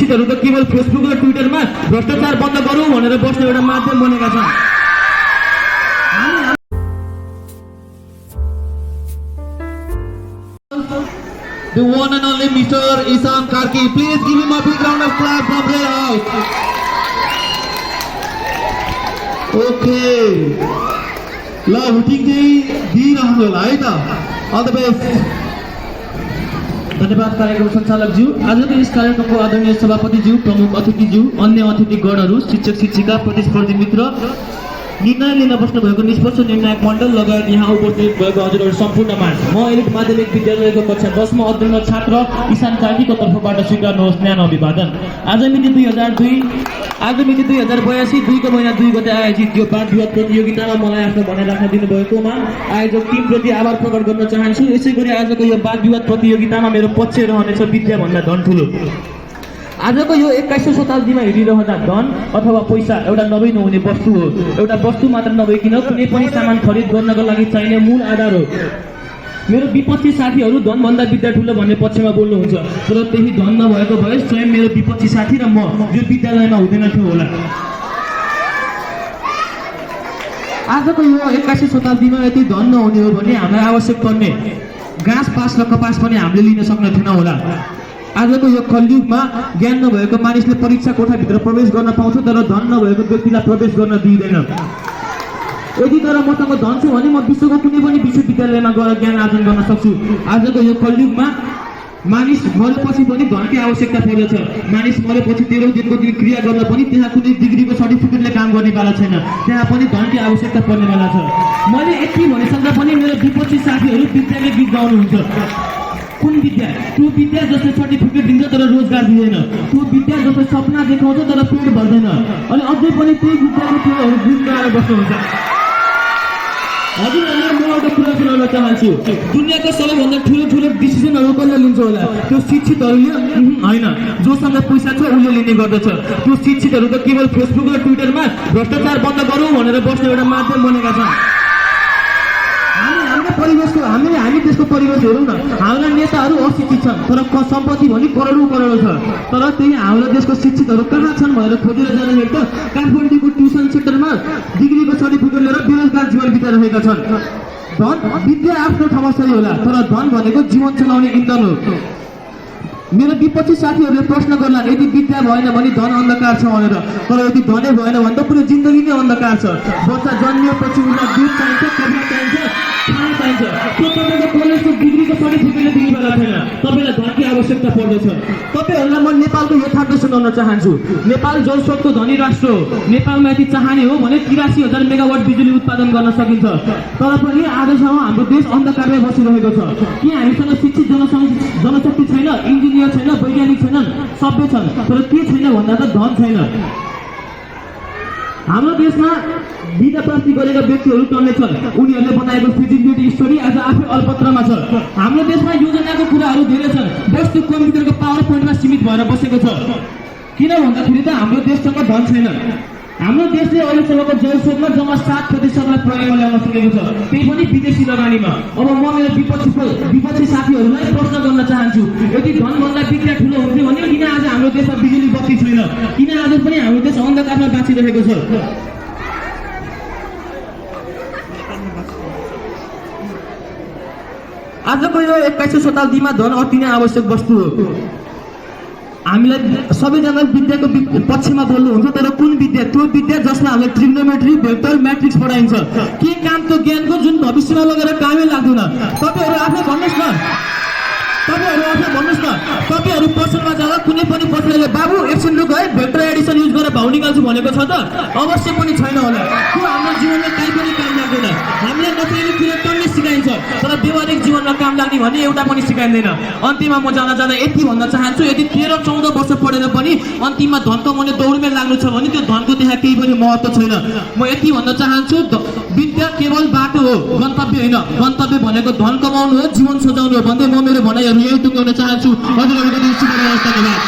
शिक्षितहरू त केवल फेसबुक र ट्विटरमा भ्रष्टाचार बन्द गरौँ भनेर बस्ने एउटा माध्यम बनेका छन्। The one and only Mr. Isan Karki. Please give him a big round of applause from their house. Okay. ल हुटिङ चाहिँ दिइरहनु होला है त। All the best. धन्यवाद कार्यक्रम सञ्चालकज्यू। आजको यस कार्यक्रमको आदरणीय सभापतिज्यू, प्रमुख अतिथिज्यू, अन्य अतिथिगणहरू, शिक्षक शिक्षिका, प्रतिस्पर्धी मित्र, निर्णय लिन बस्नुभएको निष्पक्ष निर्णायक मण्डल लगायत यहाँ उपस्थित भएको हजुरहरू सम्पूर्णमा म एलिट माध्यमिक विद्यालयको कक्षा 10 मा अध्ययन छात्र इसान कार्कीको तर्फबाट स्वीकार्नुहोस् न्यानो अभिवादन। आज मिति 2082 2 महिना 2 गते आयोजित यो वाद विवाद प्रतियोगितामा मलाई आफ्नो भनाइ राख्न दिनुभएकोमा आयोजक टिमप्रति आभार प्रकट गर्न चाहन्छु। यसै गरी आजको यो वाद विवाद प्रतियोगितामा मेरो पक्ष रहनेछ विद्याभन्दा धन ठुलो। आजको यो 21औं शताब्दीमा हिँडिरहँदा धन अथवा पैसा एउटा नभई नहुने वस्तु हो। एउटा वस्तु मात्र नभइकन कुनै पनि सामान खरिद गर्नको लागि चाहिने मूल आधार हो। मेरो विपक्षी साथीहरू धनभन्दा विद्या ठुलो भन्ने पक्षमा बोल्नुहुन्छ, तर त्यही धन नभएको भए स्वयं मेरो विपक्षी साथी र म यो विद्यालयमा हुँदैन थियो होला। आजको यो 21औं शताब्दीमा यदि धन नहुने हो भने हामीलाई आवश्यक पर्ने घाँस पास र कपास पनि हामीले लिन सक्ने थिएन होला। आजको यो कलियुगमा ज्ञान नभएको मानिसले परीक्षा कोठाभित्र प्रवेश गर्न पाउँछ, तर धन नभएको व्यक्तिलाई प्रवेश गर्न दिइँदैन। यदि तर मसँग धन छ भने म विश्वको कुनै पनि विश्वविद्यालयमा गएर ज्ञान आर्जन गर्न सक्छु। आजको यो कलियुगमा मानिस मरेपछि पनि धनकै आवश्यकता पर्दछ। मानिस मरेपछि 13औं दिनको दिन क्रिया गर्न पनि त्यहाँ कुनै डिग्रीको सर्टिफिकेटले काम गर्नेवाला छैन, त्यहाँ पनि धनकै आवश्यकता पर्नेवाला छ। मैले यति भनिसक्दा पनि मेरो विपक्षी साथीहरू विद्याले गीत गाउनुहुन्छ। कुन विद्या? त्यो विद्या जसले सर्टिफिकेट दिन्छ तर रोजगार दिँदैन, त्यो विद्या जसले सपना देखाउँछ तर पेट भर्दैन, अनि अझै पनि त्यही विद्याको त्योहरू गुण गाएर बस्नुहुन्छ। हजुरहरूले म एउटा कुरा सुनाउन चाहन्छु। दुनियाँका सबैभन्दा ठुलो डिसिजनहरू कसले लिन्छ होला? त्यो शिक्षितहरूले होइन, जोसँग पैसा छ उसले लिने गर्दछ। त्यो शिक्षितहरू त केवल फेसबुक र ट्विटरमा भ्रष्टाचार बन्द गरौँ भनेर बस्ने एउटा माध्यम बनेका छन्। हामी त्यसको परिवेश हेरौँ न। हाम्रा नेताहरू अशिक्षित छन् तर सम्पत्ति भने करोडौँ छ, तर त्यही हाम्रो देशको शिक्षितहरू कहाँ छन् भनेर खोजेर जाँदाखेरि त काठमाडौँको ट्युसन सेन्टरमा डिग्रीको सर्टिफिकेट लिएर बेरोजगार जीवन बिताइरहेका छन्। धन विद्या आफ्नो ठाउँमा सही होला, तर धन भनेको जीवन चलाउने इन्धन हो। मेरो विपक्षी साथीहरूले प्रश्न गर्ला यदि विद्या भएन भने धन अन्धकार छ भनेर, तर यदि धनै भएन भने त पुरै जिन्दगी नै अन्धकार छ। बच्चा जन्मिएपछि उसलाई दुध चाहिन्छ, कपडा चाहिन्छ, खाना चाहिन्छ। त्यो तपाईँको कलेजको डिग्रीको सर्टिफिकेटले दिनेवाला छैन, तपाईँलाई धनकी आवश्यकता पर्दछ। तपाईँहरूलाई म नेपालको यथार्थ सुनाउन चाहन्छु। नेपाल जलस्रोतको धनी राष्ट्र हो। नेपालमा यदि चाहने हो भने 83,000 मेगावाट बिजुली उत्पादन गर्न सकिन्छ, तर पनि आजसम्म हाम्रो देश अन्धकारमै बसिरहेको छ। कि हामीसँग शिक्षित जनशक्ति छैन, इन्जिनियर छैन, वैज्ञानिक छैनन्, सभ्य छन्, तर के छैन भन्दा त धन छैन। हाम्रो देशमा विद्या प्राप्ति गरेका व्यक्तिहरू टन्नै छन्। उनीहरूले बनाएको फिजिबिलिटी स्टडी आज आफै अलपत्रमा छ। हाम्रो देशमा योजनाको कुराहरू धेरै छन्, बस त्यो कम्प्युटरको पावर पोइन्टमा सीमित भएर बसेको छ। किन भन्दाखेरि त हाम्रो देशसँग धन छैन। हाम्रो देशले अहिलेसम्मको जलस्रोतमा जम्मा 7% प्रयोगमा ल्याउन सकेको छ, त्यही पनि विदेशी लगानीमा। अब म मेरो विपक्षी साथीहरूलाई प्रश्न गर्न चाहन्छु, यदि धनभन्दा विद्या ठुलो हुन्थ्यो भने किन आज हाम्रो देशमा बिजुली बत्ती छैन? किन आज पनि हाम्रो देश अन्धकारमा बाँचिरहेको छ? आजको यो 21औं शताब्दीमा धन अति नै आवश्यक वस्तु हो। हामीलाई सबैजना विद्याको पक्षमा बोल्नुहुन्छ, तर कुन विद्या? त्यो विद्या जसमा हामीले ट्रिग्नोमेट्री, भेक्टर, म्याट्रिक्स पढाइन्छ। के काम त्यो ज्ञानको जुन भविष्यमा लगेर कामै लाग्दैन? तपाईँहरू आफै भन्नुहोस् न। तपाईँहरू पसलमा जाँदा कुनै पनि पसलले बाबु एकछिन रुक है, भेक्टर एडिसन युज गरेर भाउ निकाल्छु भनेको छ त? अवश्य पनि छैन होला। त्यो हाम्रो जीवनमा कहीँ पनि काम लाग्दैन। हामीले नचाहिने कुरा टन्नै सिकाइन्छ, तर व्यवहारिक जीवनमा काम लाग्ने भने एउटा पनि सिकाइँदैन। अन्तिममा म जाँदा यति भन्न चाहन्छु, यदि 13-14 वर्ष पढेर पनि अन्तिममा धन कमाउने दौडमै लाग्नु छ भने त्यो धनको त्यहाँ केही पनि महत्त्व छैन। म यति भन्न चाहन्छु, विद्या केवल बाटो हो, गन्तव्य होइन। गन्तव्य भनेको धन कमाउनु हो, जीवन सजाउनु हो भन्दै म मेरो भनाइहरू यही टुङ्ग्याउन चाहन्छु। हजुरहरूको दृष्टिकोणमा धन्यवाद।